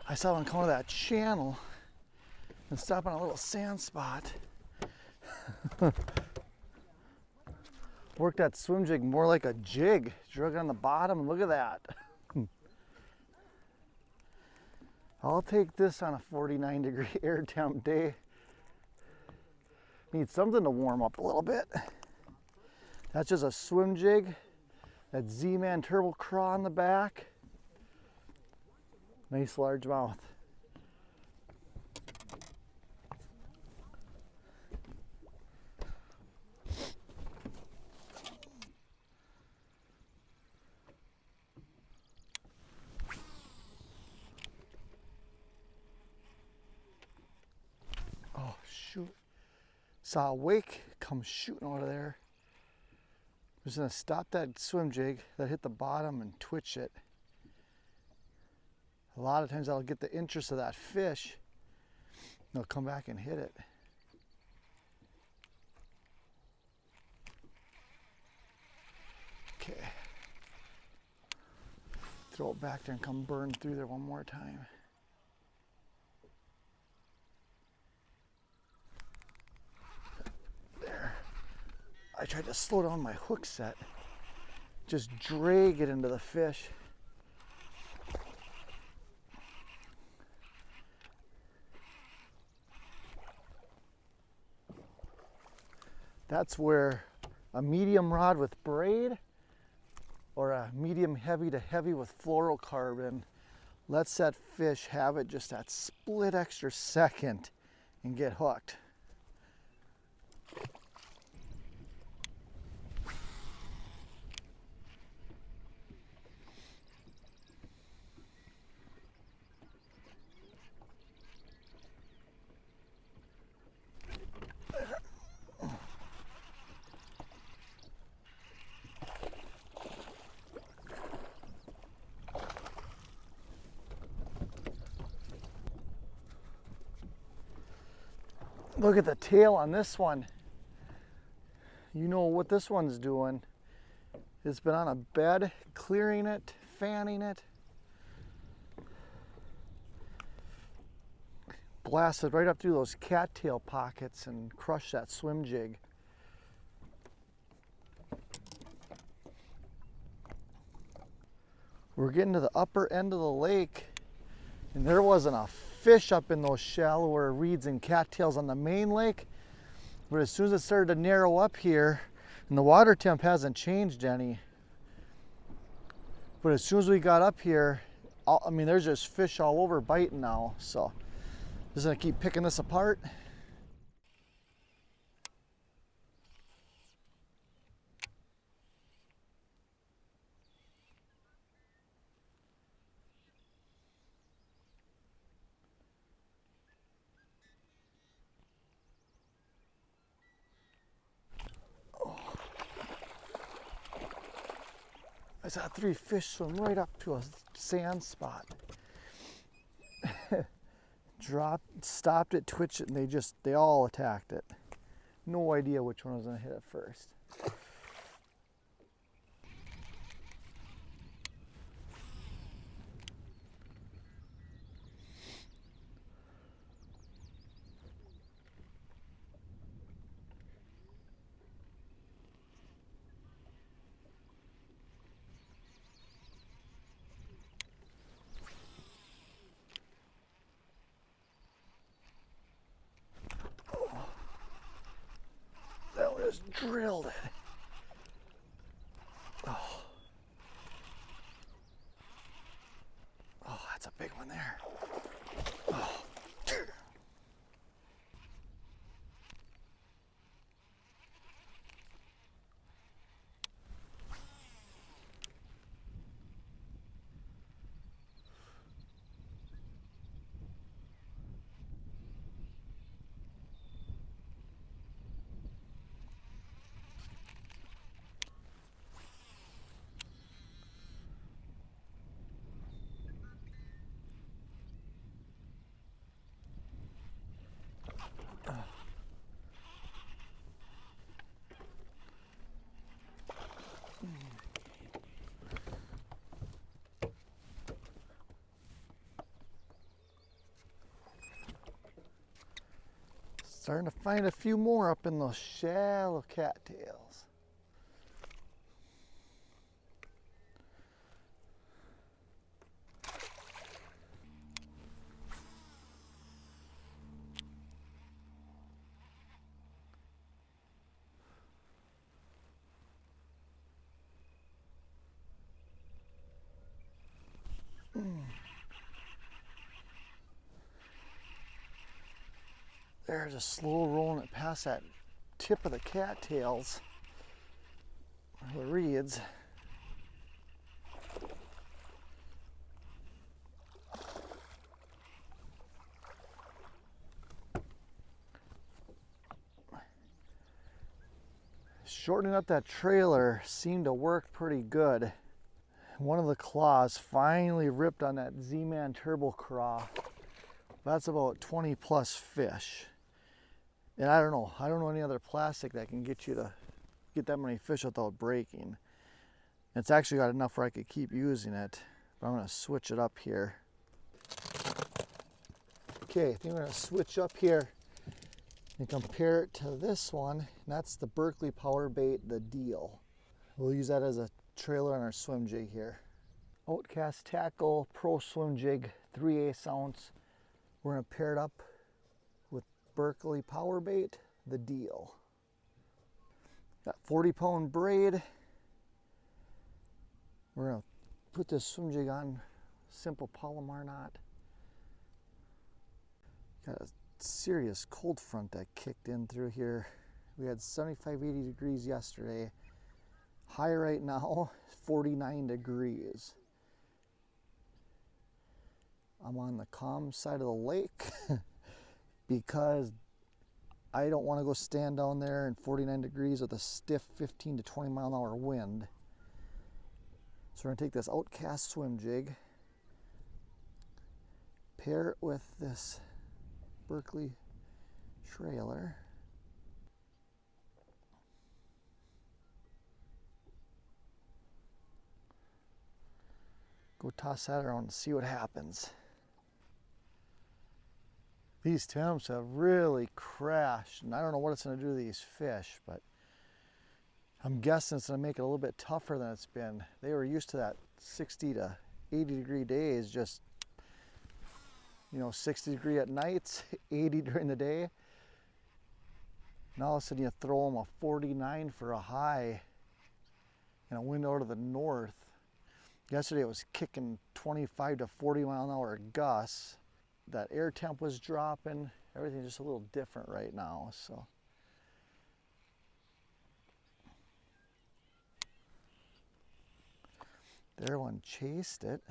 I saw one come to that channel and stop on a little sand spot. Worked that swim jig more like a jig. Drug on the bottom, and look at that. I'll take this on a 49-degree air temp day. Need something to warm up a little bit. That's just a swim jig. That Z-Man turbo craw on the back. Nice largemouth. Oh shoot. Saw a wake come shooting out of there. I'm just gonna stop that swim jig that hit the bottom and twitch it. A lot of times I'll get the interest of that fish. They'll come back and hit it. Okay. Throw it back there and come burn through there one more time. There. I tried to slow down my hook set. Just drag it into the fish. That's where a medium rod with braid or a medium heavy to heavy with fluorocarbon lets that fish have it just that split extra second and get hooked. Look at the tail on this one. You know what this one's doing. It's been on a bed, clearing it, fanning it. Blasted right up through those cattail pockets and crushed that swim jig. We're getting to the upper end of the lake, and there wasn't a fish up in those shallower reeds and cattails on the main lake. But as soon as it started to narrow up here, and the water temp hasn't changed any, but as soon as we got up here, I mean, there's just fish all over biting now. So just gonna keep picking this apart. I saw 3 fish swim right up to a sand spot. Dropped, stopped it, twitched it, and they all attacked it. No idea which one was gonna hit it first. Just drilled it. Oh. Oh, that's a big one there. Oh. Starting to find a few more up in those shallow cattails. They're just slow rolling it past that tip of the cattails, the reeds. Shortening up that trailer seemed to work pretty good. One of the claws finally ripped on that Z-Man Turbo Craw. That's about 20 plus fish. And I don't know any other plastic that can get you to get that many fish without breaking. It's actually got enough where I could keep using it, but I'm gonna switch it up here. Okay, I think I'm gonna switch up here and compare it to this one. And that's the Berkley Power Bait, the Deal. We'll use that as a trailer on our swim jig here. Outcast Tackle Pro Swim Jig, 3/8 ounce. We're gonna pair it up with Berkley Power Bait, the Deal. Got 40-pound braid. We're gonna put this swim jig on simple Palomar knot. Got a serious cold front that kicked in through here. We had 75, 80 degrees yesterday. High right now, 49 degrees. I'm on the calm side of the lake because I don't want to go stand down there in 49 degrees with a stiff 15 to 20 mile an hour wind. So we're going to take this Outcast swim jig, pair it with this Berkley trailer. Go toss that around and see what happens. These temps have really crashed, and I don't know what it's going to do to these fish, but I'm guessing it's going to make it a little bit tougher than it's been. They were used to that 60 to 80 degree days, just, you know, 60 degree at nights, 80 during the day. Now all of a sudden you throw them a 49 for a high and a wind out of the north. Yesterday it was kicking 25 to 40 mile an hour gusts. That air temp was dropping. Everything's just a little different right now, so. There, one chased it.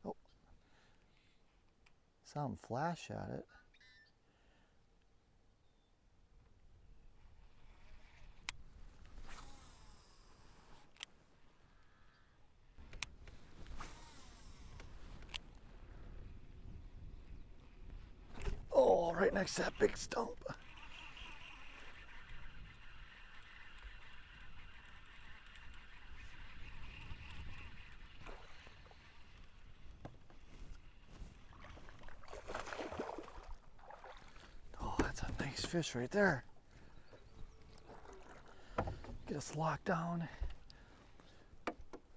Oh, saw him flash at it. Oh, right next to that big stump. Oh, that's a nice fish right there. Get us locked down.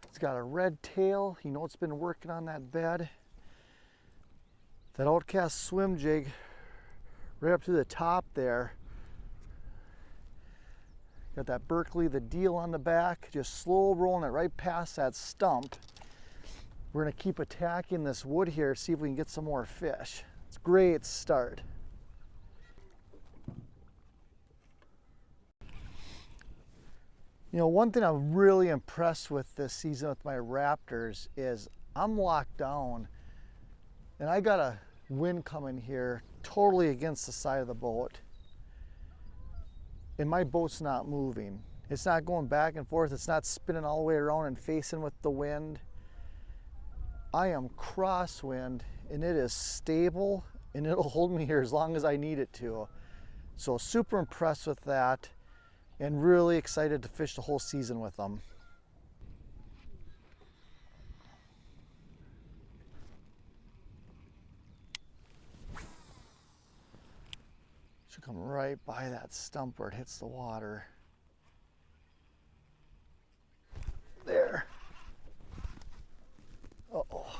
It's got a red tail. You know it's been working on that bed. That Outcast swim jig right up to the top there. Got that Berkley, the Deal on the back, just slow rolling it right past that stump. We're gonna keep attacking this wood here, see if we can get some more fish. It's a great start. You know, one thing I'm really impressed with this season with my Raptors is I'm locked down and I got a wind coming here totally against the side of the boat, and my boat's not moving. It's not going back and forth. It's not spinning all the way around and facing with the wind. I am crosswind and it is stable and it'll hold me here as long as I need it to. So super impressed with that and really excited to fish the whole season with them. Should come right by that stump where it hits the water. There. Uh-oh.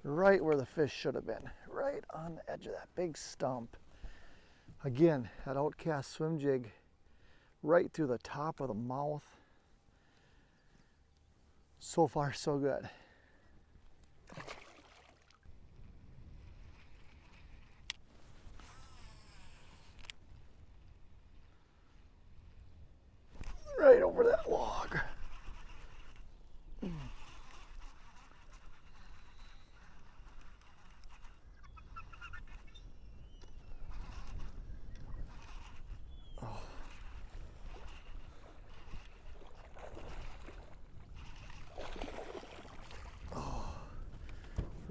Right where the fish should have been, right on the edge of that big stump. Again, that outcast swim jig right through the top of the mouth. So far, so good. Right over that log.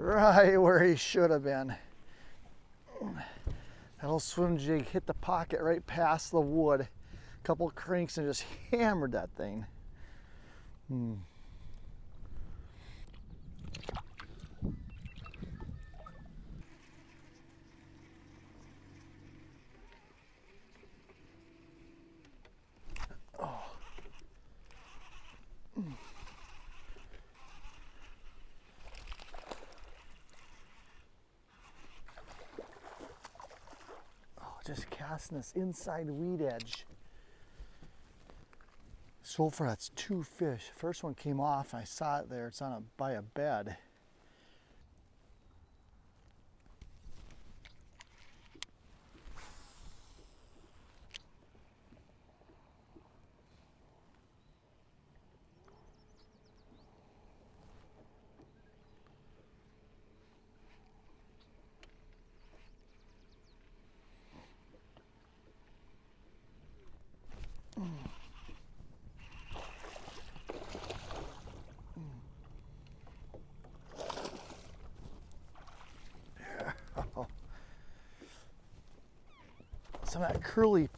Right where he should have been. That old swim jig hit the pocket right past the wood. A couple cranks and just hammered that thing. Just casting this inside weed edge. So far that's 2 fish. First one came off, I saw it there, it's on by a bed. Some of that curly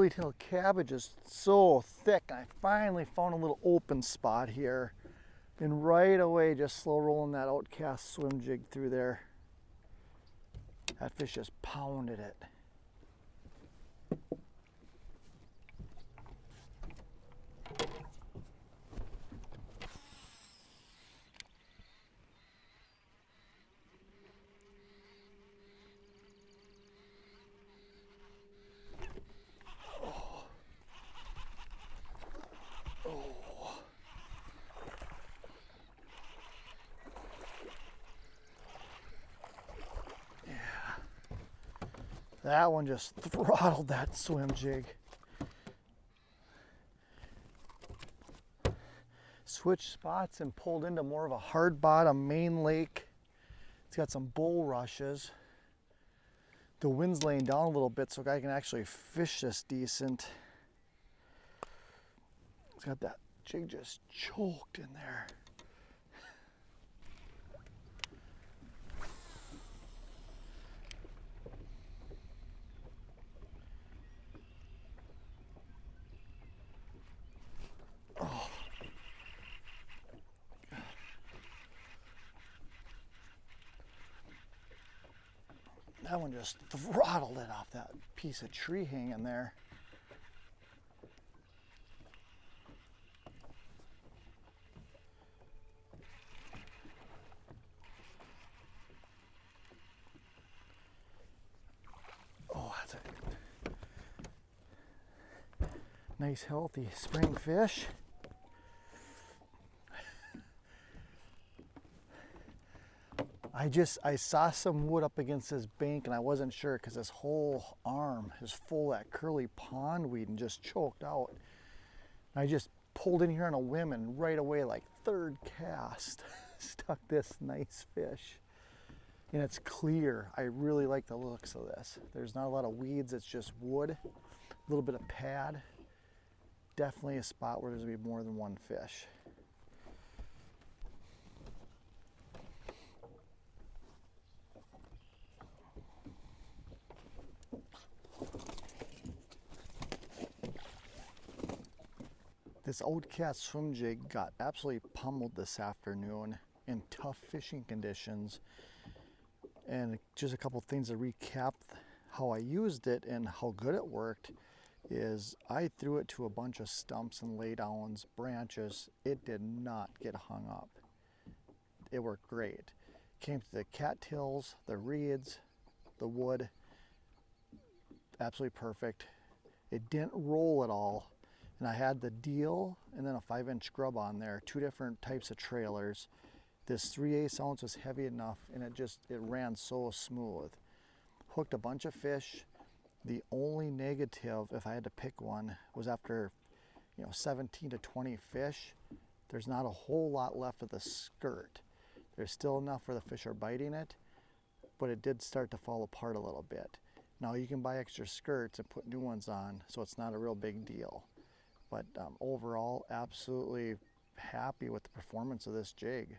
tail cabbage is so thick. I finally found a little open spot here. And right away, just slow rolling that outcast swim jig through there. That fish just pounded it. That one just throttled that swim jig. Switched spots and pulled into more of a hard bottom main lake. It's got some bulrushes. The wind's laying down a little bit so I can actually fish this decent. It's got that jig just choked in there. That one just throttled it off that piece of tree hanging there. Oh, that's a nice healthy spring fish. I saw some wood up against this bank and I wasn't sure because this whole arm is full of that curly pondweed and just choked out. I just pulled in here on a whim and right away, like third cast, stuck this nice fish. And it's clear. I really like the looks of this. There's not a lot of weeds, it's just wood, a little bit of pad. Definitely a spot where there's gonna be more than one fish. This Old Cat Swim Jig got absolutely pummeled this afternoon in tough fishing conditions. And just a couple things to recap how I used it and how good it worked is I threw it to a bunch of stumps and laydowns, branches. It did not get hung up. It worked great. Came to the cattails, the reeds, the wood, absolutely perfect. It didn't roll at all. And I had the deal and then a 5-inch grub on there, 2 different types of trailers. This 3/8 ounce was heavy enough and it ran so smooth. Hooked a bunch of fish. The only negative, if I had to pick one, was after 17 to 20 fish, there's not a whole lot left of the skirt. There's still enough where the fish are biting it, but it did start to fall apart a little bit. Now you can buy extra skirts and put new ones on, so it's not a real big deal. But overall, absolutely happy with the performance of this jig.